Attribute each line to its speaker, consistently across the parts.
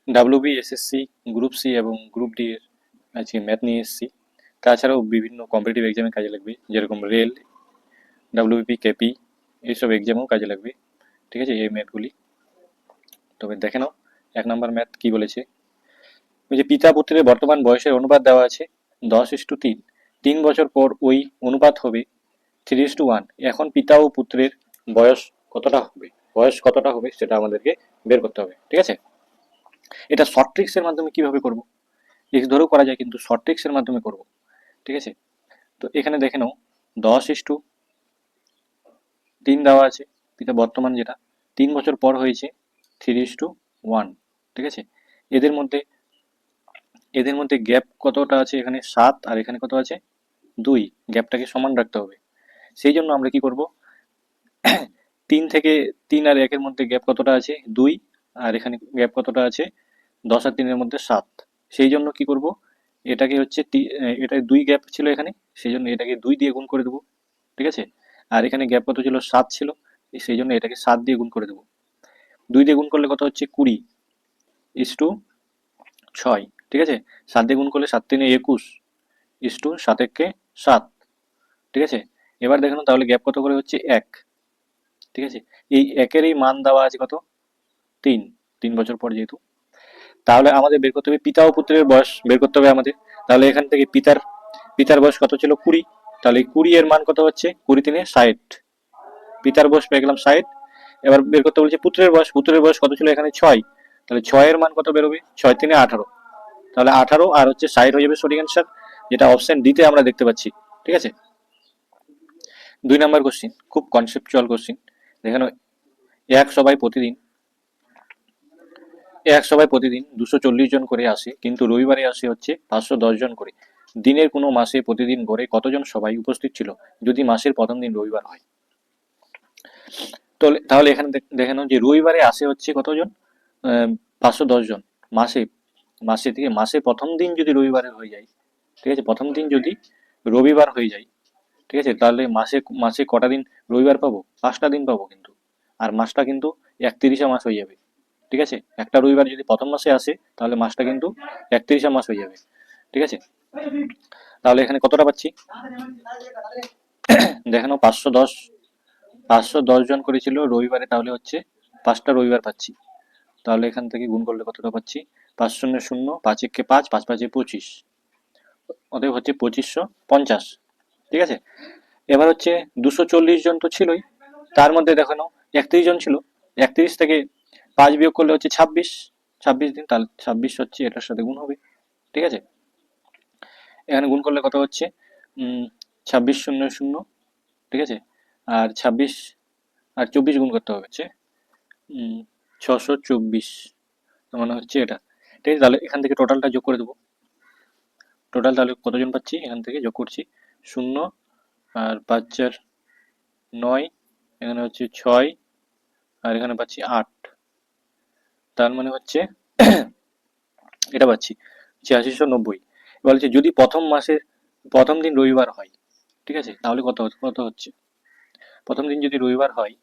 Speaker 1: WB, SSC, group C এবং group D এর আজকে ম্যাথ নিয়ে এসেছি। তাছাড়াও বিভিন্ন কম্পিটিটিভ এক্সামে কাজে লাগবে, যেরকম রেল, ডাব্লিউবি, কেপি, এইসব এক্সামেও কাজে লাগবে। ঠিক আছে, এই ম্যাথগুলি। তবে দেখে নাও 1 নম্বর ম্যাথ কি বলেছে। ওই যে পিতা পুত্রের বর্তমান বয়সের অনুপাত দেওয়া আছে 10:3। 3 বছর পর ওই অনুপাত হবে 3:1। এখন পিতা ও পুত্রের বয়স কতটা হবে সেটা আমাদেরকে বের করতে হবে। ঠিক আছে, এটা শর্ট ট্রিক্স এর মাধ্যমে কিভাবে করব, এক্স ধরেও করা যায় কিন্তু শর্ট ট্রিক্স এর মাধ্যমে করব। ঠিক আছে, তো এখানে দেখে নাও 10:3 দেওয়া আছে, পিতা বর্তমান যেটা 3 বছর পর হয়েছে 3:1। ঠিক আছে, এদের মধ্যে এদের মধ্যে গ্যাপ কতটা আছে, এখানে 7 আর এখানে কত আছে 2, গ্যাপটাকে সমান রাখতে হবে। সেই জন্য আমরা কি করব, 3 আর 1 এর মধ্যে গ্যাপ কতটা আছে 2, আর এখানে গ্যাপ কতটা আছে 10 আর 3 এর মধ্যে 7। সেই জন্য কি করব, এটাকে হচ্ছে এটা 2 গ্যাপ ছিল এখানে, সেই জন্য এটাকে 2 দিয়ে গুণ করে দেবো। ঠিক আছে, আর এখানে গ্যাপ কত ছিল 7 ছিল, সেই জন্য এটাকে 7 দিয়ে গুণ করে দেবো। 2 দিয়ে গুণ করলে কত হচ্ছে 20:6। ঠিক আছে, 7 দিয়ে গুণ করলে 7 3 21 7 1 7। ঠিক আছে, এবার দেখুন তাহলে গ্যাপ কত করে হচ্ছে 1। ঠিক আছে, এই একের এই মান দেওয়া আছে কত 3, 3 বছর পর যেহেতু। তাহলে আমাদের বের করতে হবে পিতা ও পুত্রের বয়স বের করতে হবে আমাদের। তাহলে এখান থেকে পিতার পিতার বয়স কত ছিল 20, তাহলে 20 এর মান কত হচ্ছে 20 3 60। পিতার বয়স পেয়ে গেলাম 60। এবার বের করতে বলছে পুত্রের বয়স কত ছিল এখানে 6, তাহলে 6 এর মান কত বেরোবে 6 3 18। তাহলে 18 আর হচ্ছে 60 হয়ে যাবে সঠিক অ্যান্সার, যেটা অপশন ডিতে আমরা দেখতে পাচ্ছি। ঠিক আছে, 2 নম্বর কোশ্চিন খুব কনসেপচুয়াল কোশ্চিন। দেখানো এক সবাই প্রতিদিন 240 জন করে আসে, কিন্তু রবিবারে আসে হচ্ছে 510 জন করে। দিনের কোনো মাসে প্রতিদিন গড়ে কতজন সবাই উপস্থিত ছিল যদি মাসের প্রথম দিন রবিবার হয়। তো তাহলে এখানে দেখানো যে রবিবারে আসে হচ্ছে কতজন, 510 জন। মাসে মাসে থেকে মাসে প্রথম দিন যদি রবিবারে হয়ে যায়, ঠিক আছে, প্রথম দিন যদি রবিবার হয়ে যায়, ঠিক আছে, তাহলে মাসে মাসে কটা দিন রবিবার পাবো, 5টা দিন পাবো কিন্তু। আর মাসটা কিন্তু 31 মাস হয়ে যাবে। ঠিক আছে, একটা রবিবার যদি প্রথম মাসে আসে তাহলে মাসটা কিন্তু 31 মাস হয়ে যাবে। ঠিক আছে, তাহলে এখানে কতটা পাচ্ছি দেখানো 510 জন করেছিল রবিবারে, তাহলে হচ্ছে 5টা রবিবার পাচ্ছি। তাহলে এখান থেকে গুণ করলে কতটা পাচ্ছি 5 শূন্য 0, 5 1 5, 5 5 25, অতএব হচ্ছে 2550। ঠিক আছে, এবার হচ্ছে 240 জন তো ছিলই, তার মধ্যে দেখানো 31 জন ছিল। 31 থেকে 5 বিয়োগ করলে হচ্ছে 26 দিন, তাহলে 26 হচ্ছে এটার সাথে গুণ হবে। ঠিক আছে, এখানে গুণ করলে কত হচ্ছে 26 শূন্য 0। ঠিক আছে, আর 26 আর 24 গুণ করতে হবে হচ্ছে 624, মানে হচ্ছে এটা। ঠিক আছে, তাহলে এখান থেকে টোটালটা যোগ করে দেবো। টোটাল তাহলে কতজন পাচ্ছি, এখান থেকে যোগ করছি 0 আর 5 4 9, এখানে হচ্ছে 6 আর এখানে পাচ্ছি 8। তার মানে হচ্ছে এটা পাচ্ছি 8690। এবার হচ্ছে যদি প্রথম মাসের প্রথম দিন রবিবার হয়, ঠিক আছে, তাহলে কত হচ্ছে, প্রথম দিন যদি রবিবার হয়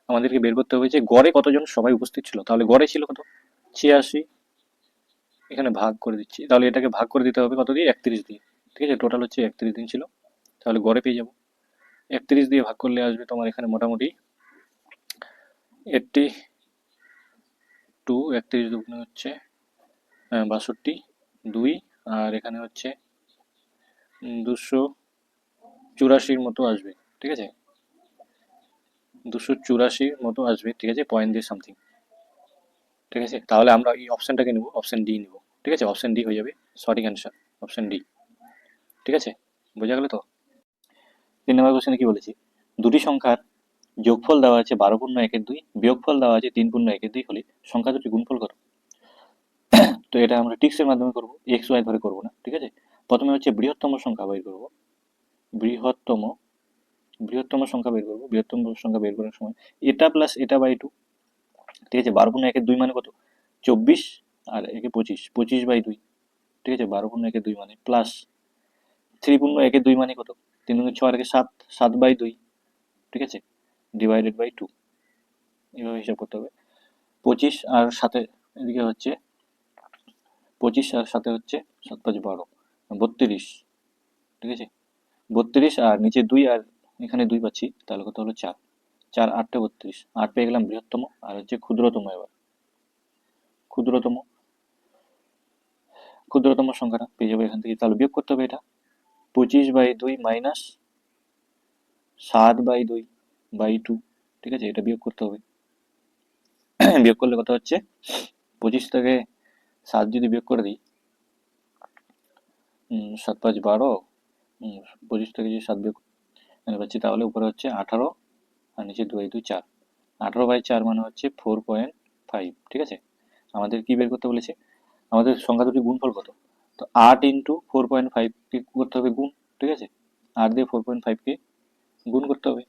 Speaker 1: আমাদেরকে বের করতে হবে যে গড়ে কতজন সবাই উপস্থিত ছিল। তাহলে গড়ে ছিল কত 86, এখানে ভাগ করে দিচ্ছি, তাহলে এটাকে ভাগ করে দিতে হবে কত দিয়ে 31 দিয়ে। ঠিক আছে, টোটাল হচ্ছে 31 দিন ছিল, তাহলে গড়ে পেয়ে যাবো 31 দিয়ে ভাগ করলে আসবে তোমার এখানে মোটামুটি 82। 31 দুগুণে হচ্ছে 62, 2 আর এখানে হচ্ছে 284 মতো আসবে। ঠিক আছে, 284 মতো আসবে। ঠিক আছে, পয়েন্ট দিয়ে সামথিং। ঠিক আছে, তাহলে আমরা এই অপশনটাকে নেব, অপশন ডি নেব। ঠিক আছে, অপশন ডি হয়ে যাবে সঠিক অ্যান্সার, অপশন ডি। ঠিক আছে, বোঝা গেল তো। 3 নম্বর কোশ্চেনে কি বলেছি, দুটি সংখ্যার যোগফল দেওয়া আছে 12.1/2, বিয়োগফল দেওয়া আছে 3.1/2 হলে সংখ্যা দুটি গুণফল কত। তো এটা আমরা ট্রিক্সের মাধ্যমে করবো, এক্স ওয়াই ধরে করবো না। ঠিক আছে, প্রথমে হচ্ছে বৃহত্তম সংখ্যা বের করবো, বৃহত্তম বৃহত্তম সংখ্যা বের করবো। বৃহত্তম সংখ্যা বের করার সময় এটা প্লাস এটা বাই 2। ঠিক আছে, 12.1/2 মানে কত 24, আর একে 25, 25/2। ঠিক আছে, 12.1/2 মানে প্লাস 3.1/2 মানে কত 3 6 আর 7, 7/2। ঠিক আছে, ডিভাইডেড বাই 2, এইভাবে হিসাব করতে হবে। 25 আর সাথে এদিকে হচ্ছে 25 আর সাথে হচ্ছে 7 5 12 32, ঠিক আছে। 32 আর নিচে 2 আর এখানে 2 পাচ্ছি, তাহলে কত হলো 4, 4 8 32, 8 পেয়ে গেলাম বৃহত্তম, আর হচ্ছে ক্ষুদ্রতম। এবার ক্ষুদ্রতম ক্ষুদ্রতম সংখ্যাটা পেয়ে যাবো এখান থেকে, তাহলে বিয়োগ করতে হবে এটা। 25/2 মাইনাস 7/2/2, ঠিক আছে, এটা বিয়োগ করতে হবে। বিয়োগ করলে কত হচ্ছে, 25 থেকে 7 যদি বিয়োগ করে দিই, 7 5 12, 25 থেকে যদি 7 বিয়োগ পাচ্ছি, তাহলে উপরে হচ্ছে 18 আর নিচে 2/2 4, 18/4 মানে হচ্ছে 4.5, ঠিক আছে। আমাদের কি বের করতে বলেছে, আমাদের সংখ্যা দুটি গুণফল কত, তো 8 ইন্টু 4.5 কে করতে হবে গুণ, ঠিক আছে, 8 দিয়ে 4.5 কে গুণ করতে হবে,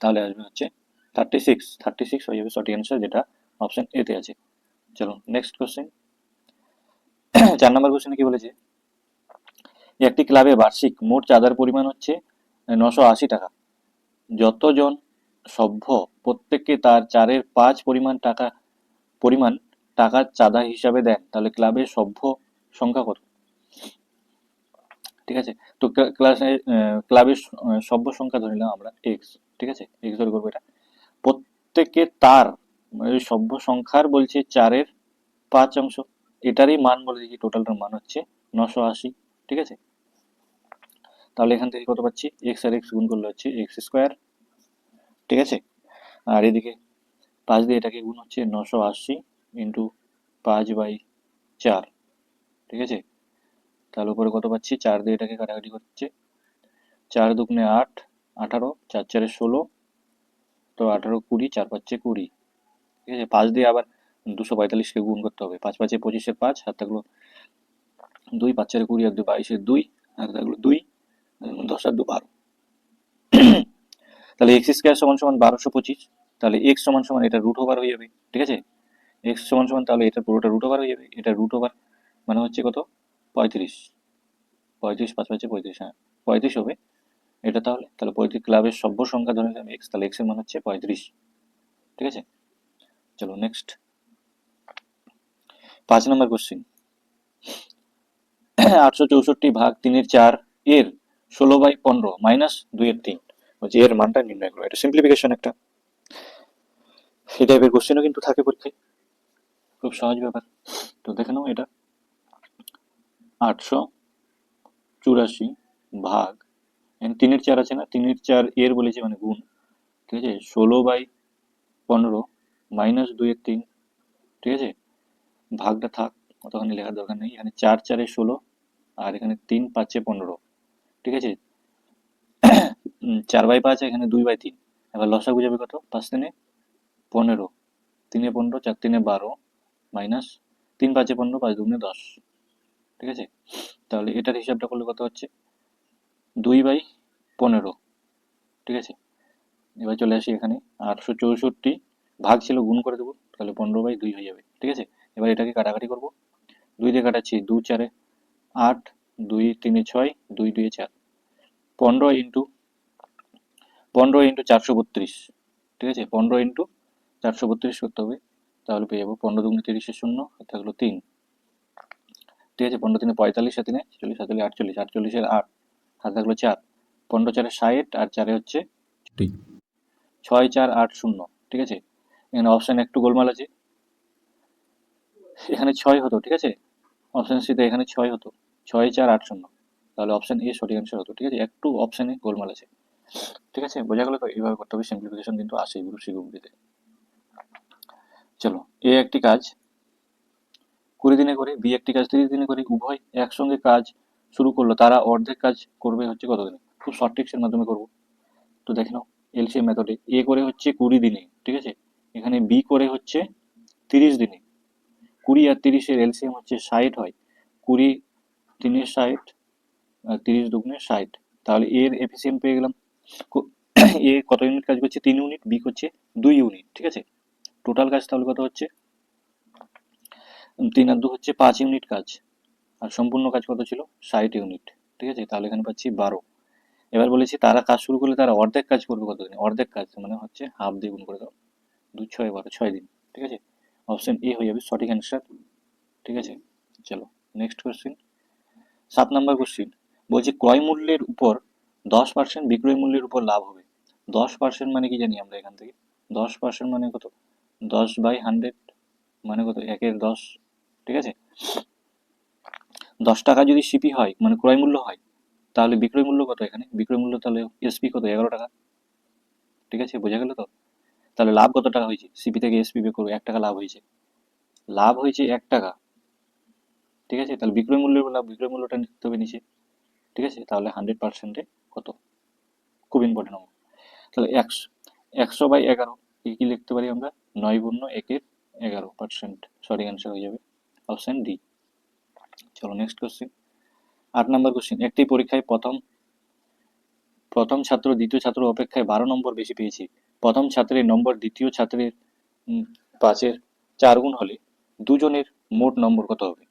Speaker 1: তাহলে আসবে হচ্ছে 36 হয়ে যাবে সঠিক অ্যান্সার, যেটা অপশন এ তে আছে। চলো নেক্সট কোশ্চেন। 4 নম্বর কোশ্চেনে কি বলেছে, একটি ক্লাবে বার্ষিক মোট চাঁদার পরিমাণ হচ্ছে 980 টাকা। যতজন সভ্য প্রত্যেককে তার 4/5 পরিমাণ টাকা চাঁদা হিসাবে দেন, তাহলে ক্লাবের সভ্য সংখ্যা কত, ঠিক আছে। তো ক্লাবের সভ্য সংখ্যা ধরে নিলাম আমরা এক্স, ঠিক আছে, এক্স ধরে করবো এটা। প্রত্যেকে তার মানে সভ্য সংখ্যার বলছে 4/5, এটারই মান বলে দিয়েছি, টোটালটার মান হচ্ছে 980, ঠিক আছে। তাহলে এখান থেকে কত পাচ্ছি, এক্স আর এক্স গুণ করলে হচ্ছে এক্স স্কোয়ার, ঠিক আছে। আর এদিকে 5 দিয়ে এটাকে গুণ হচ্ছে 980 ইন্টু 5/4, ঠিক আছে। তাহলে উপরে কত পাচ্ছি, 4 দিয়ে এটাকে কাটাকাটি করছে, 4 দুগুণে 8, 18, 4 4 16, তো 18 20, 4 5 20, ঠিক আছে। 5 দিয়ে আবার 245-কে গুণ করতে হবে, 5 5 25-এর 5, হাত থাকলো 2, 5 4 20 আর 2 22-এর 2, হাত থাকলো 2, 10 আর 2 12, তাহলে এক্স স্কোয়ার সমান সমান 1225, তাহলে এক্স সমান সমান এটা রুট ওভার হয়ে যাবে, ঠিক আছে। এক্স সমান সমান তাহলে এটা পুরোটা রুট ওভার হয়ে যাবে, এটা রুট ওভার মানে হচ্ছে কত, 35, 35 5 5 35, হ্যাঁ 35 হবে এটা, তাহলে তাহলে 35 ক্লাবের সভ্য সংখ্যা ধরে নিলাম এক্স, তাহলে এক্স এর মান হচ্ছে 35, ঠিক আছে। চলো নেক্সট 5 নম্বর কোশ্চেন। 864 ভাগ 3/4 এর 16/15 মাইনাস 2/3 বলছে এর মানটা নির্ণয় করো, এটা সিম্পলিফিকেশন একটা, এই টাইপের কোশ্চেনও কিন্তু থাকে পরীক্ষায়, খুব সহজ ব্যাপার। তো দেখে নাও, এটা 884 ভাগ 3/4 আছে না, 3/4 এর বলেছে মানে গুণ, ঠিক আছে, 16/15 মাইনাস 2/3, ঠিক আছে। ভাগটা থাক, অতখানি লেখার দরকার নেই, এখানে 4 4 16 আর এখানে 3 5 15, ঠিক আছে। 4/5, এখানে 2/3, এবার লসাগু যাবে কত, 5 3 15, 3 15, 4 3 12, মাইনাস 3 5 15, 5 2 10, ঠিক আছে। তাহলে এটার হিসাবটা করলে কত হচ্ছে, 2/15, ঠিক আছে। এবার চলে আসি এখানে 864 ভাগ ছিল, গুণ করে দেবো, তাহলে 15/2 হয়ে যাবে, ঠিক আছে। এবার এটাকে কাটাকাটি করবো, 2 দিয়ে কাটাচ্ছি, 2 4 8, 2 3 6, 2 2 4, 15 ইন্টু 432, ঠিক আছে, 15 ইন্টু 432 করতে হবে, তাহলে পেয়ে যাবো 15 দুগুণে 30-এর 0, থাকলো 3, ঠিক আছে। 15 3 45 আর 3 40 48, 48-এর 8, হাতে থাকলো 4, 15 4 60 আর 4 হচ্ছে 6 4 8 0, ঠিক আছে। এখানে অপশন একটু গোলমাল আছে, এখানে 6 হতো, ঠিক আছে, অপশন সিতে এখানে 6 হতো, 6 4 8 0, তাহলে অপশন এ সঠিক অ্যান্সার হতো, ঠিক আছে। একটু অপশনে গোলমাল আছে, ঠিক আছে, বোঝা গেল তো, এইভাবে করতে হবে, সিম্পলিফিকেশন কিন্তু আসেই গ্রুপ সি গ্রুপ ডিতে। চলো, এ একটি কাজ 20 দিনে করে, বি একটি কাজ 30 দিনে করে, উভয় একসঙ্গে কাজ শুরু করলো, তারা অর্ধেক কাজ করবে হচ্ছে কত দিনে, খুব শর্ট ট্রিক্সের মাধ্যমে করবো। তো দেখে নাও, এলসিএম মেথডে এ করে হচ্ছে 20 দিনে, ঠিক আছে, এখানে বি করে হচ্ছে 30 দিনে, 20 আর 30-এর এলসিএম হচ্ছে 60 হয়, 20 3 60 আর 30 দুগুণে 60, তাহলে এর এফিসিয়েন্ট পেয়ে গেলাম। এ কত ইউনিট কাজ করছে, 3 ইউনিট, বি করছে 2 ইউনিট, ঠিক আছে। টোটাল কাজ তাহলে কত হচ্ছে, 3 আর 2 হচ্ছে 5 ইউনিট কাজ, আর সম্পূর্ণ কাজ কত ছিল, 60 ইউনিট, ঠিক আছে। তাহলে এখানে পাচ্ছি 12। এবার বলেছি তারা কাজ শুরু করলে তারা অর্ধেক কাজ করবে কতদিন, অর্ধেক কাজ মানে হচ্ছে হাফ দিয়ে গুণ করে দাও, 2 6 12, 6 দিন, ঠিক আছে, অপশন এ হয়ে যাবে সঠিক অ্যান্সার। ঠিক আছে, চলো নেক্সট কোশ্চিন। 7 নম্বর কোশ্চিন বলছে ক্রয় মূল্যের উপর 10% বিক্রয় মূল্যের উপর লাভ হবে। 10% মানে কি জানি আমরা এখান থেকে? 10% মানে কত? 10/100 মানে কত? 1/10। ঠিক আছে, 10 টাকা যদি সিপি হয় মানে ক্রয় মূল্য হয়, তাহলে বিক্রয় মূল্য কত? এখানে বিক্রয় মূল্য তাহলে এসপি কত? 11 টাকা। ঠিক আছে, বোঝা গেল তো? তাহলে লাভ কত টাকা হয়েছে? সিপি থেকে এসপি বের করবো, 1 টাকা লাভ হয়েছে। লাভ হয়েছে 1 টাকা। ঠিক আছে, তাহলে বিক্রয় মূল্যের লাভ, বিক্রয় মূল্যটা নিতে হবে নিচে। ঠিক আছে, তাহলে 100%-এ কত? খুব ইম্পর্টেন্ট হবে। তাহলে 100/11 কি লিখতে পারি আমরা? 9×1-11%। সঠিক অ্যান্সার হয়ে যাবে অপশন ডি। চলো নেক্সট কোশ্চেন। 8 নম্বর কোশ্চেন, একটি পরীক্ষায় প্রথম ছাত্র দ্বিতীয় ছাত্র অপেক্ষায় 12 নম্বর বেশি পেয়েছে। প্রথম ছাত্রের নম্বর দ্বিতীয় ছাত্রের 5-এর 4 গুণ হলে দুজনের মোট নম্বর কত হবে?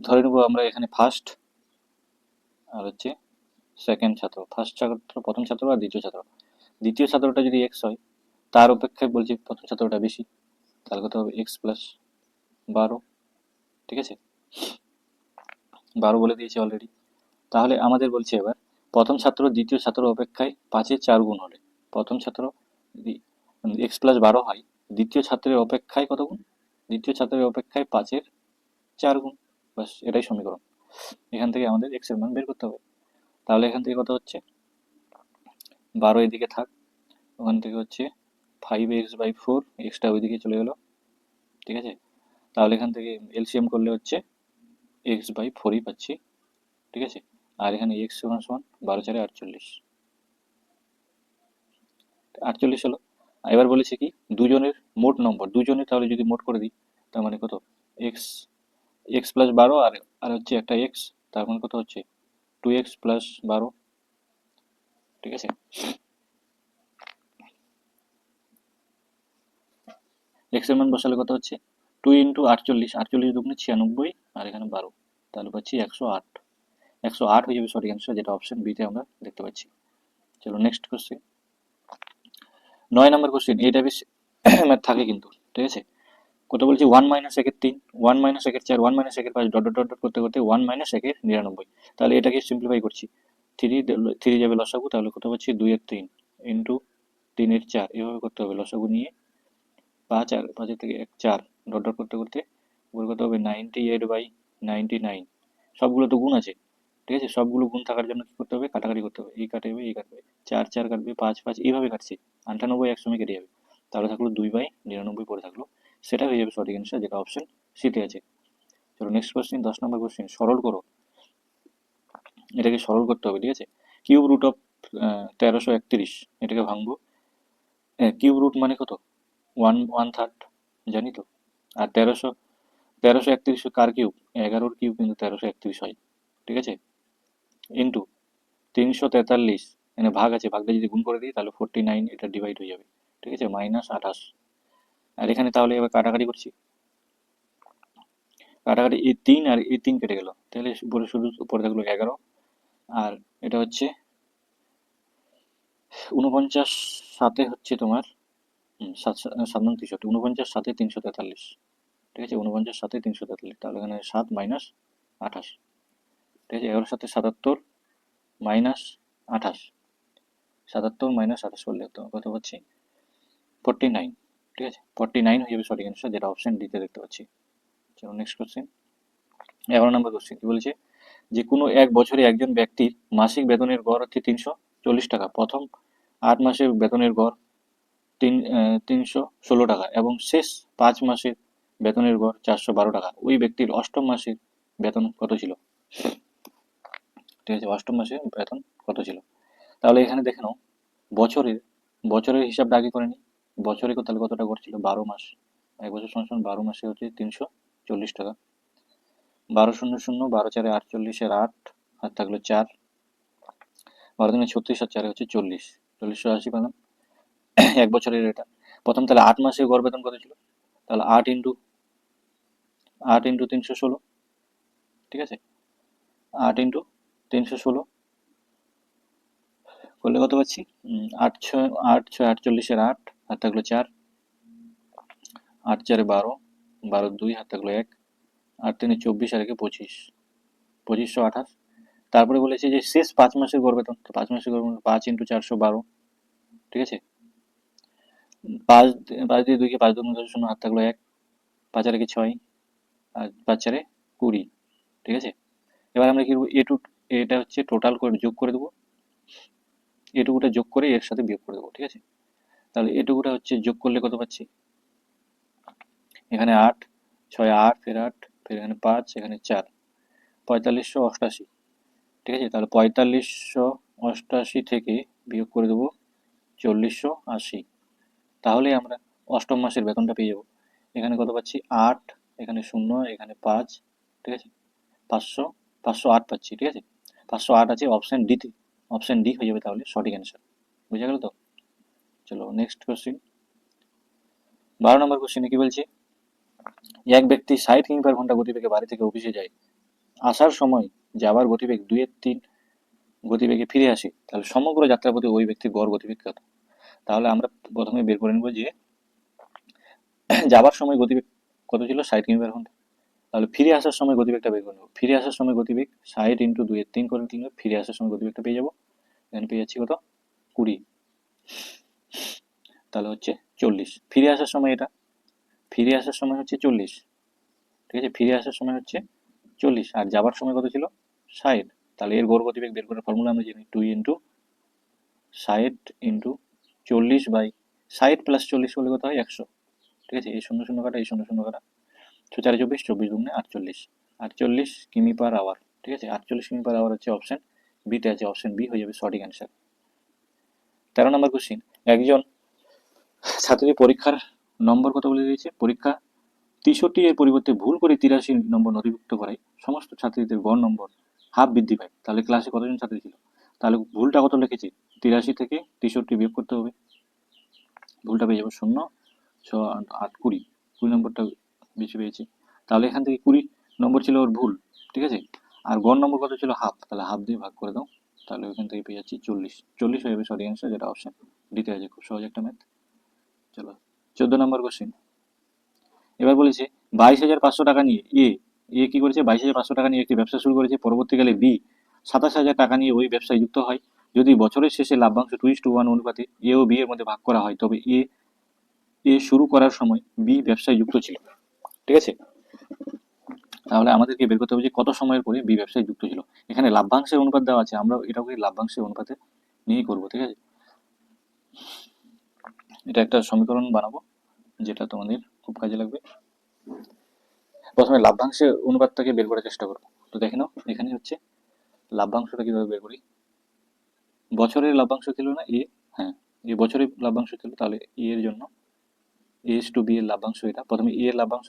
Speaker 1: ধরে নেবো আমরা এখানে ফার্স্ট আর হচ্ছে সেকেন্ড ছাত্র। ফার্স্ট ছাত্র, প্রথম ছাত্র আর দ্বিতীয় ছাত্র। দ্বিতীয় ছাত্রটা যদি এক্স হয়, তার অপেক্ষায় বলছি প্রথম ছাত্রটা বেশি, তাহলে কত হবে? x+12। ঠিক আছে, 12 বলে দিয়েছে অলরেডি। তাহলে আমাদের বলছে এবার প্রথম ছাত্র দ্বিতীয় ছাত্র অপেক্ষায় 5-এর 4 গুণ হলে, প্রথম ছাত্র যদি x+12 হয়, দ্বিতীয় ছাত্রের অপেক্ষায় কত গুণ? দ্বিতীয় ছাত্রের অপেক্ষায় 5-এর 4 গুণ। বাস, এটাই সমীকরণ। এখান থেকে আমাদের x এর মান বের করতে হবে। তাহলে এখান থেকে কত হচ্ছে? 12 এদিকে থাক, ওখান থেকে হচ্ছে 5x/4, এক্সটা ওইদিকে চলে গেল। ঠিক আছে, তাহলে এখান থেকে এলসিএম করলে হচ্ছে x/4ই পাচ্ছি। ঠিক আছে, আর এখানে x সমান সমান 12×4=48। 48 হলো। এবার বলেছে কি দুজনের মোট নম্বর, দুজনের তাহলে যদি মোট করে দিই, তার মানে কত? এক্স x+12 আর আর হচ্ছে একটা এক্স, তার মানে কত হচ্ছে? 2x+12। ঠিক আছে, এক্স এর মান বসালে কত হচ্ছে? 2 × 48, 48×2=96, আর এখানে 12, তাহলে পাচ্ছি 108। 108 হয়ে যাবে সঠিক অ্যান্সার, যেটা অপশন বিতে আমরা দেখতে পাচ্ছি। চলো নেক্সট কোশ্চেন। 9 নম্বর কোশ্চেন, এটা বেশ ম্যাথ থাকে কিন্তু। ঠিক আছে, কত বলছি? 1-1-3, 1-1-4, 1-1-5, ডট ডট ডট ডট করতে করতে 1-1-99। তাহলে এটাকে সিম্পলিফাই করছি, 3 যাবে লসাগু, তাহলে কত পাচ্ছি? 2-3 ইন্টু 3-4, এভাবে করতে হবে লসাগু নিয়ে। 5 আর 5 থেকে 1 4, ডট ডট করতে করতে উপরে কত হবে? 98/99। সবগুলো তো গুণ আছে। ঠিক আছে, সবগুলো গুণ থাকার জন্য কি করতে হবে? কাটাকাটি করতে হবে, এই কাটবে এই কাটবে, 4 4 কাটবে, 5 5, এইভাবে কাটছে। 98 একসঙ্গে কেটে যাবে, তাহলে থাকলো 2/99 পরে থাকলো। সেটা হয়ে যাবে সঠিক অ্যান্সার, যেটা অপশন সিতে আছে। চলো নেক্সট কোশ্চেন, 10 নম্বর কোশ্চেন, সরল করো। এটাকে সরল করতে হবে। ঠিক আছে, কিউব রুট অফ 1331, এটাকে ভাঙবো। কিউব রুট মানে কত? 1/3 জানি তো। আর 1331 কার কিউব? 11-র কিউব কিন্তু 1331 হয়। ঠিক আছে, ইন্টু 343, এখানে ভাগ আছে, ভাগটা যদি গুণ করে দিই তাহলে 49, এটা ডিভাইড হয়ে যাবে। ঠিক আছে, -28। আর এখানে তাহলে এবার কাটাকাটি করছি, কাটাকাটি এই 3 আর এই 3 কেটে গেল, তাহলে উপরে শুধু উপরে থাকলো 11। আর এটা হচ্ছে 49 সাথে হচ্ছে তোমার 7 7 49 সাথে 343। ঠিক আছে, 49 সাথে 343, তাহলে এখানে 7 - 28। ঠিক আছে, 11 সাথে 77 -28, 77 - 28 করলে কত পাচ্ছি? 49। ঠিক আছে, 49 হয়ে যাবে সঠিক অ্যান্সার, যেটা অপশন ডিতে দেখতে পাচ্ছি। চলো নেক্সট কোশ্চেন। 11 নম্বর কোশ্চেন কি বলেছে? যে কোনো এক বছরে একজন ব্যক্তির মাসিক বেতনের গড় হচ্ছে 340 টাকা। প্রথম 8 মাসের বেতনের গড় 316 টাকা এবং শেষ 5 মাসের বেতনের গড় 412 টাকা। ওই ব্যক্তির অষ্টম মাসের বেতন কত ছিল? ঠিক আছে, অষ্টম মাসের বেতন কত ছিল? তাহলে এখানে দেখে নাও, বছরের বছরের হিসাবটা আগে করে নিই। বছরে তাহলে কতটা করছিল? 12 মাস। 1 বছর সমান সমান 12 মাসে হচ্ছে 340 টাকা। 12 শূন্য শূন্য, 12×4=48, 8 আর থাকলো 4, 12 দিনে 36 আর 4 হচ্ছে 40, 4080 পেলাম। 1 বছরের এটা। প্রথম তাহলে 8 মাসের গড় বেতন কত ছিল? তাহলে 8 ইন্টু 316। ঠিক আছে, 8 ইন্টু 316 করলে কত পাচ্ছি? 8 6 8 হাত থাকলো 4, 8 4 12, 12 2 হাত থাকলো 1, 8 3 24 আর 1 25, 2528। তারপরে বলেছে যে শেষ 5 মাসের গড় বেতন, তো 5 মাসের গড় বেতন 5 × 412, ঠিক আছে। 5 5 দিয়ে 2 কে 5 2 0 হাত থাকলো 1, 5 আর 1 6, আর 5 4 20, ঠিক আছে। এবার আমরা কি করবো, এটা হচ্ছে টোটাল করে যোগ করে দেবো, এটুকুটা যোগ করে এর সাথে বিয়োগ করে দেবো, ঠিক আছে। তাহলে এটুকুটা হচ্ছে যোগ করলে কত পাচ্ছি, এখানে 8 6 8 ফের 8 ফের এখানে 5 এখানে 4, 4588, ঠিক আছে। তাহলে 4588 থেকে বিয়োগ করে দেবো 4080, তাহলে আমরা অষ্টম মাসের বেতনটা পেয়ে যাবো। এখানে কত পাচ্ছি 8, এখানে 0, এখানে 5, ঠিক আছে। 508 পাচ্ছি, ঠিক আছে। 508 আছে অপশন ডিতে, অপশন ডি হয়ে যাবে তাহলে সঠিক অ্যান্সার। বুঝা গেল তো? চলো নেক্সট কোশ্চিন। 12 নম্বর কোশ্চিনে কি বলছে, এক ব্যক্তি 60 কিমি/ঘন্টা গতিবেগে বাড়ি থেকে অফিসে যায়, আসার সময় যাবার গতিবেগ 2/3 গতিবেগে ফিরে আসে, তাহলে সমগ্র যাত্রাপথে ওই ব্যক্তির গড় গতিবেগ কত? তাহলে আমরা প্রথমে বের করে নেব যে যাবার সময় গতিবেগ কত ছিল, 60 কিমি/ঘন্টা। তাহলে ফিরে আসার সময় গতিবেগটা বের করে নেব। ফিরে আসার সময় গতিবেগ 60 × 2/3 করে দিলে ফিরে আসার সময় গতিবেগটা পেয়ে যাবো। এখানে পেয়ে যাচ্ছি কত, 20, তাহলে হচ্ছে 40। ফিরে আসার সময় এটা, ফিরে আসার সময় হচ্ছে 40, ঠিক আছে। ফিরে আসার সময় হচ্ছে 40, আর যাবার সময় কত ছিল, 60। তাহলে এর গড় গতিবেগ বের করার ফর্মুলা আমরা জানি 2 × 60 × 40/60 + 40 করলে কত হয়, 100, ঠিক আছে। এই 0 0 কাটা, এই 0 0 কাটা, 4 24, 24 দুগুণে 48, 48 কিমি/আওয়ার, ঠিক আছে। 48 কিমি/আওয়ার হচ্ছে অপশন বিতে আছে, অপশন বি হয়ে যাবে সঠিক অ্যান্সার। 13 নম্বর কোশ্চিন, একজন ছাত্রী পরীক্ষার নম্বর কত বলে দিয়েছে, পরীক্ষা 63 এর পরিবর্তে ভুল করে 83 নম্বর নথিভুক্ত করায় সমস্ত ছাত্রীদের গড় নম্বর হাফ বৃদ্ধি পায়। তাহলে ক্লাসে কতজন ছাত্রী ছিল, তাহলে ভুলটা কত লিখেছি, 83 থেকে 63 বিয়োগ করতে হবে, ভুলটা পেয়ে যাবো 0 6 8 20, 20 নম্বরটা বেশি পেয়েছি। তাহলে এখান থেকে 20 নম্বর ছিল ওর ভুল, ঠিক আছে। আর গড় নম্বর কত ছিল, হাফ, তাহলে হাফ দিয়ে ভাগ করে দাও, তাহলে ওইখান থেকে পেয়ে যাচ্ছি 40, 40 হয়ে যাবে সঠিক অ্যান্সার, যেটা অপশন ডিতে আছে। খুব সহজ একটা ম্যাথ। চলো 14 নম্বর কোশ্চেন। এবার বলেছে 22,500 টাকা নিয়ে এ কি করেছে, 22,500 টাকা নিয়ে একটি ব্যবসা শুরু করেছে। পরবর্তীকালে বি 27,000 টাকা নিয়ে ওই ব্যবসায় যুক্ত হয়। যদি বছরের শেষে লাভ্যাংশ 2:1 অনুপাতে এ ও বি এর মধ্যে ভাগ করা হয়, তবে এ শুরু করার সময় বি ব্যবসায় যুক্ত ছিল, ঠিক আছে। তাহলে আমাদেরকে বের করতে হবে যে কত সময়ের পরে বি ব্যবসায় যুক্ত ছিল। এখানে লাভ্যাংশের অনুপাত দেওয়া আছে, আমরা এটাকে লাভ্যাংশের অনুপাতে নিয়েই করবো, ঠিক আছে। এটা একটা সমীকরণ বানাবো যেটা তোমাদের খুব কাজে লাগবে। প্রথমে লাভ্যাংশের অনুপাতটাকে বের করার চেষ্টা করবো। তো দেখে নাও, এখানে হচ্ছে লাভ্যাংশটা কিভাবে বের করি। বছরের লাভ্যাংশ ছিল না এ, হ্যাঁ এ বছরের লাভ্যাংশ ছিল, তাহলে এ এর জন্য A/B এর লাভ্যাংশ এটা। প্রথমে এ এর লাভ্যাংশ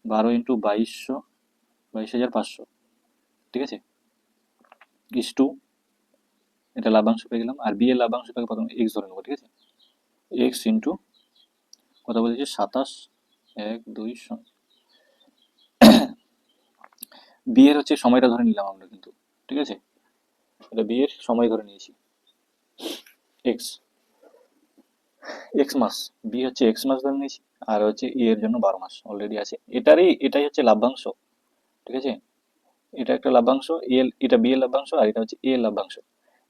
Speaker 1: 12 × 2200, 22,500, ঠিক আছে, ইস টু এটা লাভ্যাংশ পেয়ে গেলাম। আর বি এর লাভ্যাংশটাকে প্রথমে এক্স ধরে নেবো, ঠিক আছে। এক্স ইন্টু কত বলেছে, 27 1 2 বি এর হচ্ছে সময়টা ধরে নিলাম আমরা কিন্তু, ঠিক আছে। এটা বি এর সময় ধরে নিয়েছি, এক্স এক্স মাস, বি হচ্ছে এক্স মাস ধরে নিয়েছি, আর হচ্ছে এ এর জন্য 12 মাস অলরেডি আছে। এটাই হচ্ছে লাভ্যাংশ, ঠিক আছে। এটা একটা লাভ্যাংশ, এটা বি এর লাভ্যাংশ, আর এটা হচ্ছে এ এর লাভ্যাংশ।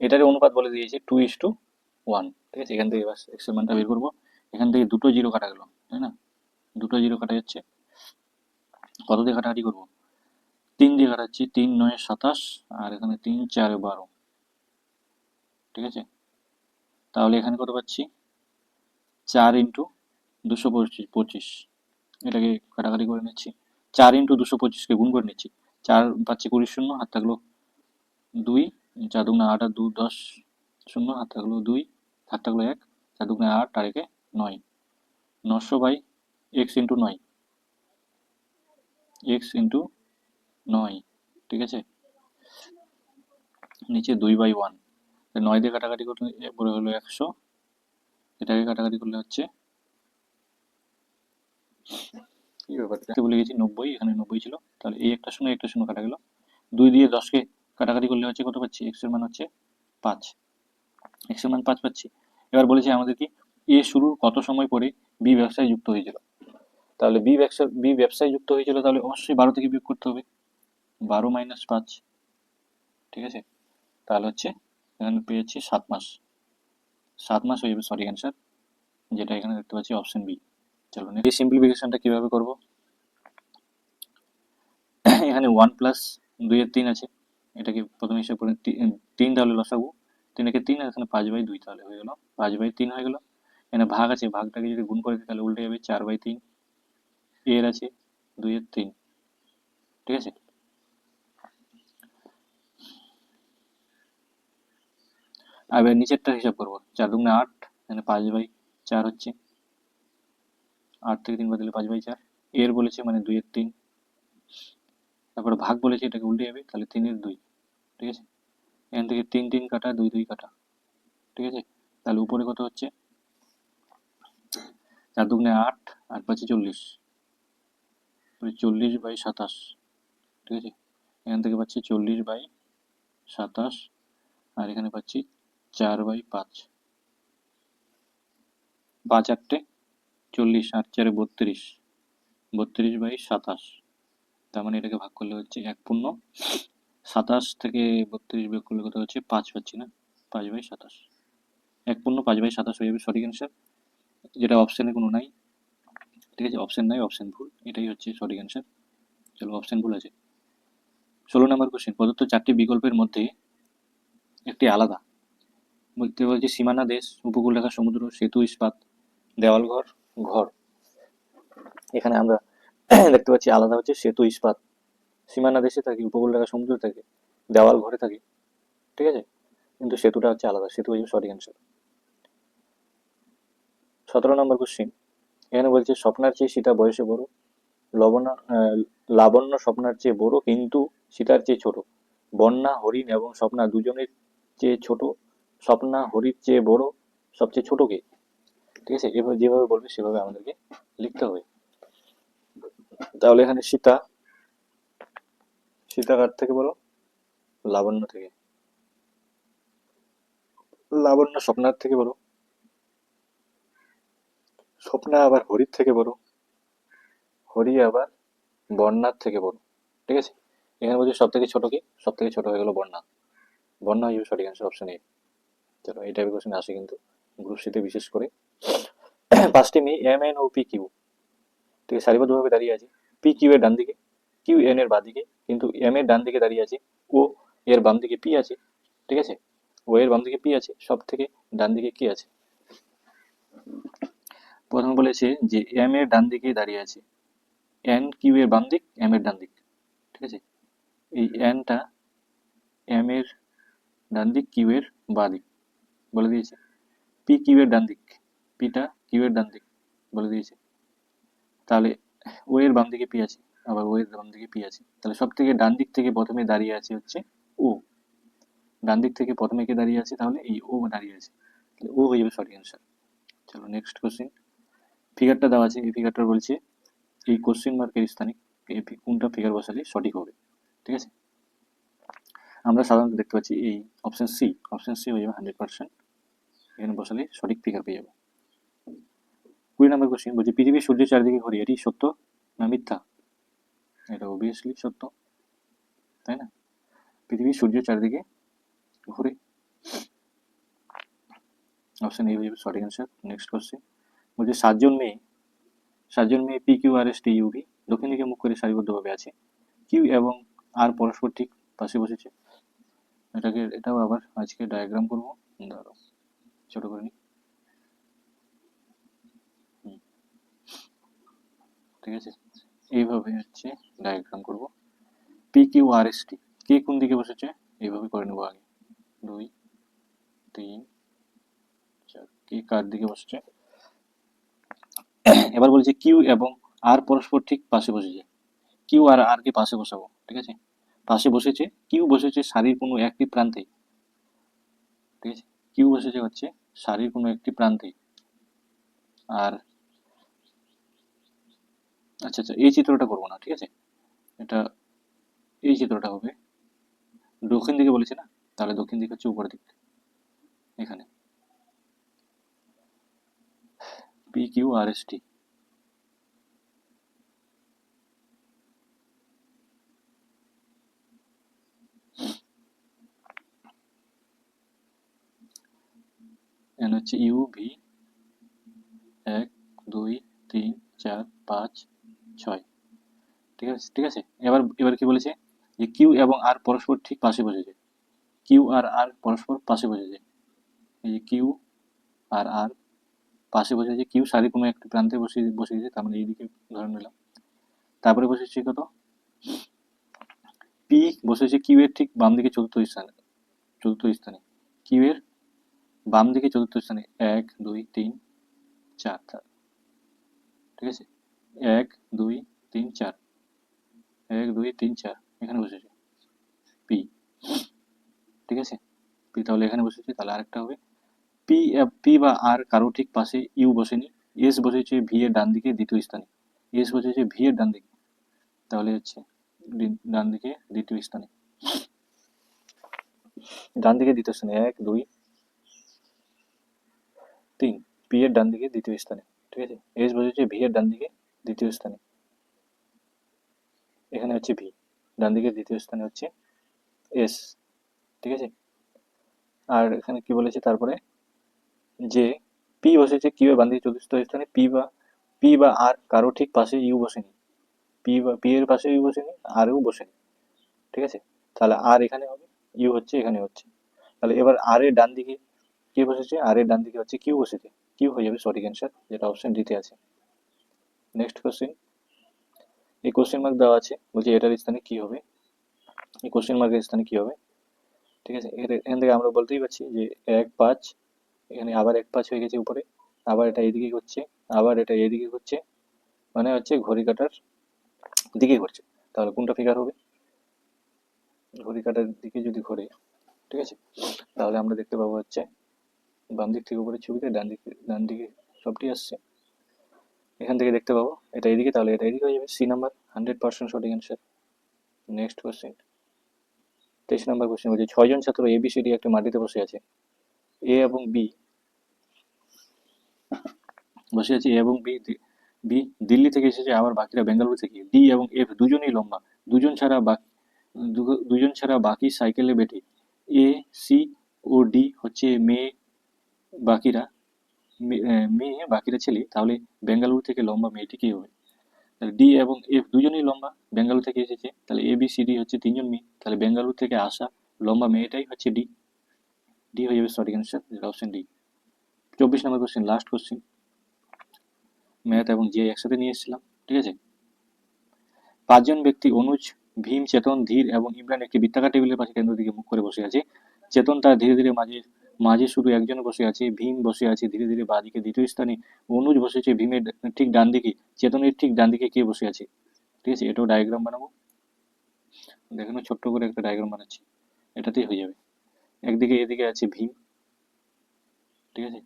Speaker 1: এটার অনুপাত বলে দিয়েছে 2:1, ঠিক আছে। এখান থেকে বাস এক্স এর মানটা বের করবো। এখান থেকে দুটো জিরো কাটা গেল, তাই না, দুটো জিরো কাটা যাচ্ছে, কত দিয়ে কাটাকাটি করবো, 3 দিয়ে কাটাচ্ছি, 3 9 27, আর এখানে 3 4 12, ঠিক আছে। তাহলে এখানে কত পাচ্ছি, 4 × 225, এটাকে কাটাকাটি করে নিচ্ছি, 4 × 225 গুণ করে নিচ্ছি, 4 পাচ্ছি 20 শূন্য, হাত থাকলো 2, 4 দুগুণে 8 আর 2 10 শূন্য, হাত থাকলো 2, হাত থাকলো 1, 4 দুগুণে 8 আর 1 9, 900/x × 9, x × 9, ঠিক আছে। নিচে 2/1, 9 দিয়ে কাটাকাটি করলে এরপরে হলো 100, এটাকে কাটাকাটি করলে হচ্ছে কি ব্যাপারটা বলে গেছি 90, এখানে 90 ছিল, তাহলে এই একটা শূন্য কাটা গেল। 2 দিয়ে 10কে কাটাকাটি করলে হচ্ছে কত পাচ্ছি, এক্স এর মান হচ্ছে 5, x এর মান 5 পাচ্ছি। এবার বলেছে আমাদের কি এ শুরুর কত সময় পরে বি ব্যবসায় যুক্ত হয়েছিল। তাহলে বি ব্যবসায় যুক্ত হয়েছিল, তাহলে অবশ্যই 12 থেকে বিয়োগ করতে হবে। 12 মাইনাস 5, ঠিক আছে। তাহলে হচ্ছে এখানে পেয়েছি 7 মাস। 7 মাস হয়ে যাবে সঠিক অ্যান্সার, যেটা এখানে দেখতে পাচ্ছি অপশন বি। চলো এই সিম্পলিফিকেশনটা কিভাবে করব। এখানে 1 প্লাস 2 এর 3 আছে, এটাকে প্রথমে হিসাব করে 3 তাহলে লসাগু 3 একে 3, আর এখানে 5/2 তাহলে হয়ে গেল 5/3 হয়ে গেল। এখানে ভাগ আছে, ভাগটাকে যদি গুণ করে দিই তাহলে উল্টে যাবে 4/3। এর আছে 2 এর 3, ঠিক আছে। আর এবার নিচেরটা হিসাব করবো, 4 দুগুণে 8, এখানে 5/4 হচ্ছে, 8 থেকে 3 বাদ দিলে 5/4। এর বলেছে মানে 2 এর 3, তারপরে ভাগ বলেছে, এটাকে উল্টে যাবে তাহলে 3 এর 2, ঠিক আছে। এখান থেকে 3 3 কাটা, 2 2 কাটা, ঠিক আছে। তাহলে উপরে কত হচ্ছে, 4 দুগুণে 8, 8 পাচ্ছি 40, 40/27, ঠিক আছে। এখান থেকে পাচ্ছি 40/27, আর এখানে পাচ্ছি 4/5, 5 8 40, 8 4 32, 32/27। তার মানে এটাকে ভাগ করলে হচ্ছে 1/27 থেকে 32 বিয়োগ করলে কত হচ্ছে 5 পাচ্ছি না, 5/27। 1/5/27 হয়ে যাবে সঠিক অ্যান্সার, যেটা অপশানে কোনো নাই, ঠিক আছে। অপশন নাই, অপশন ভুল, এটাই হচ্ছে সঠিক অ্যান্সার। চলো অপশন ভুল আছে। 16 নম্বর কোশ্চেন, প্রদত্ত 4টি বিকল্পের মধ্যে একটি আলাদা। বলতে বলছে সীমানা দেশ, উপকূল রেখা, সমুদ্র, সেতু, ইস্পাত, দেওয়াল ঘর, ঘর। এখানে আমরা দেখতে পাচ্ছি আলাদা হচ্ছে সেতু, ইস্পাত। সীমানা দেশে থাকে, উপকূল রেখা সমুদ্র থাকে, দেওয়াল ঘরে থাকে, ঠিক আছে। কিন্তু সেতুটা হচ্ছে আলাদা, সেতু হচ্ছে সঠিক অ্যান্সার। 17 নম্বর কোশ্চেন, এখানে বলছে স্বপ্নার চেয়ে সীতা বয়সে বড়, লাবণ্য স্বপ্নার চেয়ে বড় কিন্তু সীতার চেয়ে ছোট, বন্যা, হরিণ এবং স্বপ্না দুজনের চেয়ে ছোট, স্বপ্না হরির চেয়ে বড়, সবচেয়ে ছোট কে, ঠিক আছে। এভাবে যেভাবে বলবে সেভাবে আমাদেরকে লিখতে হবে। তাহলে এখানে সীতা, সীতা কার থেকে বড়, লাবণ্য থেকে, লাবণ্য স্বপ্নার থেকে বড়, স্বপ্না আবার হরির থেকে বড়, হরি আবার বন্যার থেকে বড়, ঠিক আছে। এখানে বলছি সব থেকে ছোট কি, সব থেকে ছোট হয়ে গেল বন্যা, বন্যা হয়ে যাবে সঠিক অ্যান্সার, অপশন এ। চলো এই টাইপের কোশ্চেন আসে কিন্তু গ্রুপ সিতে বিশেষ করে। 5টি মেয়ে M N O P Q, ঠিক আছে, সারিবদ্ধভাবে দাঁড়িয়ে আছে। পি কিউ এর ডান দিকে, কিউ এন এর বাঁ দিকে, কিন্তু এম এর ডান দিকে দাঁড়িয়ে আছে, ও এর বাম দিকে পি আছে, ঠিক আছে। ও এর বাম দিকে পি আছে, সব থেকে ডান দিকে কি আছে। প্রথমে বলেছে যে এম এর ডান দিকে দাঁড়িয়ে আছে, এন কিউ এর বাম দিক, এম এর ডান দিক, ঠিক আছে। এই এনটা এম এর ডান দিক, কিউ এর বাঁ দিক বলে দিয়েছে। পি কিউ এর ডান দিক, পিটা কিউ এর ডান দিক বলে দিয়েছে। তাহলে ও এর বাম দিকে পি আছে, আবার ও এর বাম দিকে পি আছে, তাহলে সব থেকে ডান দিক থেকে প্রথমে দাঁড়িয়ে আছে হচ্ছে ও, ডান দিক থেকে প্রথমে কে দাঁড়িয়ে আছে, তাহলে এই ও দাঁড়িয়ে আছে, তাহলে ও হয়ে যাবে সঠিক অ্যান্সার। চলো নেক্সট কোশ্চেন, ফিগারটা দেওয়া আছে, এই ফিগারটা বলছে এই কোশ্চেন মার্কের স্থানে কোনটা ফিগার বসালে সঠিক হবে, ঠিক আছে। আমরা সাধারণত দেখতে পাচ্ছি এই অপশন সি, অপশন সি হয়ে যাবে 100%, এখানে বসালে সঠিক ফিগার পেয়ে যাবো। 20 নম্বর কোশ্চেন বলছে পৃথিবী সূর্যের চারিদিকে ঘুরে, এটি সত্য না মিথ্যা। এটা অবভিয়াসলি সত্য, তাই না। পৃথিবী সূর্যের চারিদিকে ঘুরে, অপশন এ হয়ে যাবে সঠিক অ্যান্সার। নেক্সট কোশ্চেন বলছে 7জন মেয়ে P Q R S T UV দক্ষিণ দিকে মুখ করে সারিবদ্ধভাবে আছে, কিউ এবং আর পরস্পর ঠিক পাশে বসেছে। এটাও আবার আজকে ডায়াগ্রাম করবো, ধরো ছোট করে নি, ঠিক আছে। এইভাবে হচ্ছে ডায়াগ্রাম করব। P Q R S T, কে কোন দিকে বসেছে এইভাবে করে নেবো আগে, 2 3 4, কে কার দিকে বসেছে। এবার বলছে কিউ এবং আর পরস্পর ঠিক পাশে বসেছে, কিউ আর আর কে পাশে বসাবো, ঠিক আছে। পাশে বসেছে, কিউ বসেছে সারির কোনো একটি প্রান্তে, ঠিক আছে। কিউ বসেছে হচ্ছে সারির কোনো একটি প্রান্তে, আর আচ্ছা আচ্ছা এই চিত্রটা করবো না, ঠিক আছে। এটা এই চিত্রটা হবে, দক্ষিণ দিকে বলেছে না, তাহলে দক্ষিণ দিক হচ্ছে উপরের দিক, এখানে P Q R S T. N হচ্ছে ইউ ভি 1 2 3 4 5 6। ঠিক আছে, ঠিক আছে। এবার কি বলেছে যে কিউ এবং আর পরস্পর ঠিক পাশে বসেছে। কিউ আর আর পরস্পর পাশে বসেছে। এই যে কিউ আর আর পাশে বসেছে, কিউ সারি কোনো একটি প্রান্তে বসিয়েছে, তার মানে এইদিকে ধরে নিলাম। তারপরে বসেছে কত, পি বসেছে কিউ এর ঠিক বাম দিকে চতুর্থ স্থানে কিউ এর বাম দিকে চতুর্থ স্থানে 1 2 3 4। ঠিক আছে, 1 2 3 4, 1 2 3 4 এখানে বসেছে পি। ঠিক আছে, পি তাহলে এখানে বসেছে। তাহলে আরেকটা হবে পি, পি বা আর কারো ঠিক পাশে ইউ বসেনি। এস বসেছে ভি এর ডান দিকে দ্বিতীয় স্থানে। এস বসেছে ভি এর ডান দিকে, তাহলে হচ্ছে ডান দিকে দ্বিতীয় স্থানে। ডান দিকে দ্বিতীয় স্থানে 1 2 3, পি এর ডান দিকে দ্বিতীয় স্থানে। ঠিক আছে, এস বসেছে ভি এর ডান দিকে দ্বিতীয় স্থানে। এখানে হচ্ছে ভি, ডান দিকে দ্বিতীয় স্থানে হচ্ছে এস। ঠিক আছে, আর এখানে কি বলেছে তারপরে যে পি বসেছে কিউ এর বাম দিকে চতুর্থ স্থানে। পি বা আর কারো ঠিক পাশে ইউ বসেনি। পি এর পাশে ইউ বসেনি, আর ইউ বসেনি। ঠিক আছে, তাহলে আর এখানে হবে, ইউ হচ্ছে এখানে হচ্ছে। তাহলে এবার আর এর ডান দিকে কে বসেছে, আর এর ডান দিকে হচ্ছে কিউ বসেছে। কিউ হয়ে যাবে সঠিক অ্যান্সার, যেটা অপশন ডিতে আছে। নেক্সট কোশ্চেন, এই কোশ্চেন মার্ক দেওয়া আছে, বলছে এটার স্থানে কি হবে, এই কোশ্চেন মার্কের স্থানে কি হবে। ঠিক আছে, এখান থেকে আমরা বলতেই পারছি যে 1 5, এখানে আবার 1 5 হয়ে গেছে উপরে, আবার এটা এদিকে ঘুরছে, আবার এটা এদিকে ঘুরছে, মানে হচ্ছে ঘড়ি কাটার দিকে ঘুরছে। তাহলে কোনটা ফিগার হবে, ঘড়ি কাটার দিকে যদি ঘোরে, ঠিক আছে, তাহলে আমরা দেখতে পাবো হচ্ছে বাম দিক থেকে উপরের ছবিতে ডান দিকে সবটি আসছে। এখান থেকে দেখতে পাবো এটা এদিকে, তাহলে এটা এদিকে হয়ে যাবে। সি নাম্বার 100% সঠিক answer. Next question, 23 number question বলছে 6 জন ছাত্র এবিসিডি একটা মাটিতে বসে আছে। এ এবং বি বসে আছে, এ এবং বি দিল্লি থেকে এসেছে, আবার বাকিরা বেঙ্গালুরু থেকে। ডি এবং এফ দুজনেই লম্বা, দুজন ছাড়া বাকি দুজন ছাড়া বাকি সাইকেলে বেটে। এ সি ও ডি হচ্ছে বাকিরা মেয়ে বাকিরা ছেলে, তাহলে বেঙ্গালুরু থেকে লম্বা মেয়েটি কে হবে। তাহলে ডি এবং এফ দুজনেই লম্বা, বেঙ্গালুরু থেকে এসেছে, তাহলে এ বি সি ডি হচ্ছে তিনজন মেয়ে, তাহলে বেঙ্গালুরু থেকে আসা লম্বা মেয়েটাই হচ্ছে ডি। ডি হয়ে যাবে সঠিক অ্যান্সার, যেটা অপশন ডি। 24 নম্বর কোশ্চেন, লাস্ট কোশ্চেন, ম্যাথ এবং জিআই একসাথে নিয়ে এসেছিলাম। ঠিক আছে, 5 জন ব্যক্তি অনুজ, ভীম, চেতন, ধীর এবং ইমরান একটি বৃত্তাকার টেবিলের পাশে কেন্দ্র দিকে মুখ করে বসে আছে। চেতন তার ধীরে ধীরে মাঝে মাঝে শুধু একজন বসে আছে, ভীম বসে আছে ধীরে ধীরে বাঁদিকে দ্বিতীয় স্থানে, অনুজ বসেছে ভীমের ঠিক ডান দিকে, চেতনের ঠিক ডান দিকে কে বসে আছে। ঠিক আছে, এটাও ডায়াগ্রাম বানাবো, দেখানো ছোট্ট করে একটা ডায়াগ্রাম বানাচ্ছি, এটাতেই হয়ে যাবে। একদিকে এদিকে আছে ভীম, ঠিক আছে,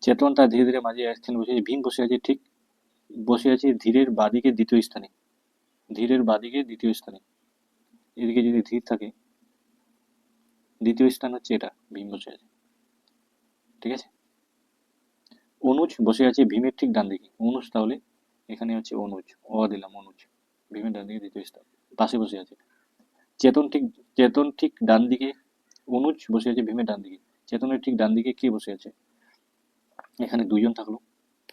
Speaker 1: চেতন তার ধীরে ধীরে মাঝে এক স্থানে বসে আছে, ভীম বসে আছে ধীরের বাঁদিকে দ্বিতীয় স্থানে, ধীরের বাঁদিকে দ্বিতীয় স্থানে। এদিকে যদি ধীর থাকে, দ্বিতীয় স্থান হচ্ছে এটা, ভীম বসে আছে। ঠিক আছে, অনুজ বসে আছে ভীমের ঠিক ডান দিকে, অনুজ তাহলে এখানে হচ্ছে অনুজ, দিলাম অনুজ, ভীমের ডান দিকে দ্বিতীয় স্থান পাশে বসে আছে। চেতন ঠিক ডান দিকে, অনুজ বসে আছে ভীমের ডান দিকে, চেতনের ঠিক ডান দিকে কে বসে আছে, এখানে দুজন থাকলো।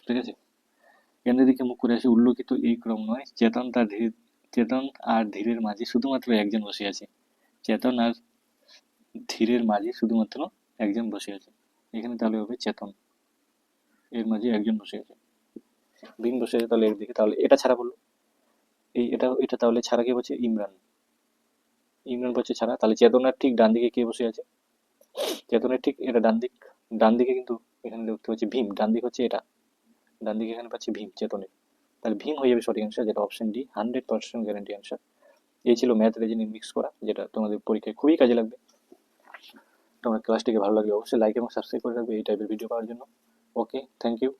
Speaker 1: ঠিক আছে, কেন্দ্রের দিকে মুখ করে আসে, উল্লেখিত এই ক্রম নয়, চেতন আর ধীরের মাঝে শুধুমাত্র একজন বসে আছে, চেতন আর ধীরের মাঝে শুধুমাত্র একজন বসে আছে, এখানে তাহলে হবে চেতন, এর মাঝে একজন বসে আছে, ভীম বসে আছে তাহলে এর দিকে, তাহলে এটা ছাড়া বললো, এটা তাহলে ছাড়া কে বলছে, ইমরান বলছে ছাড়া, তাহলে চেতনার ঠিক ডান দিকে কে বসে আছে, চেতনের ঠিক এটা ডান দিকে কিন্তু এখানে দেখতে পাচ্ছি ভীম, ডান দিক হচ্ছে এটা, ডান দিকে এখানে পাচ্ছি ভীম চেতনের, তাহলে ভীম হয়ে যাবে সঠিক অ্যান্সার, যেটা অপশন ডি 100% গ্যারান্টি অ্যান্সার। এই ছিল ম্যাথ রিজনিং মিক্স করা, যেটা তোমাদের পরীক্ষায় খুবই কাজে লাগবে। তোমার ক্লাসটিকে ভালো লাগলে অবশ্যই লাইক এবং সাবস্ক্রাইব করে রাখবে এই টাইপের ভিডিও পাওয়ার জন্য। ওকে, থ্যাংক ইউ।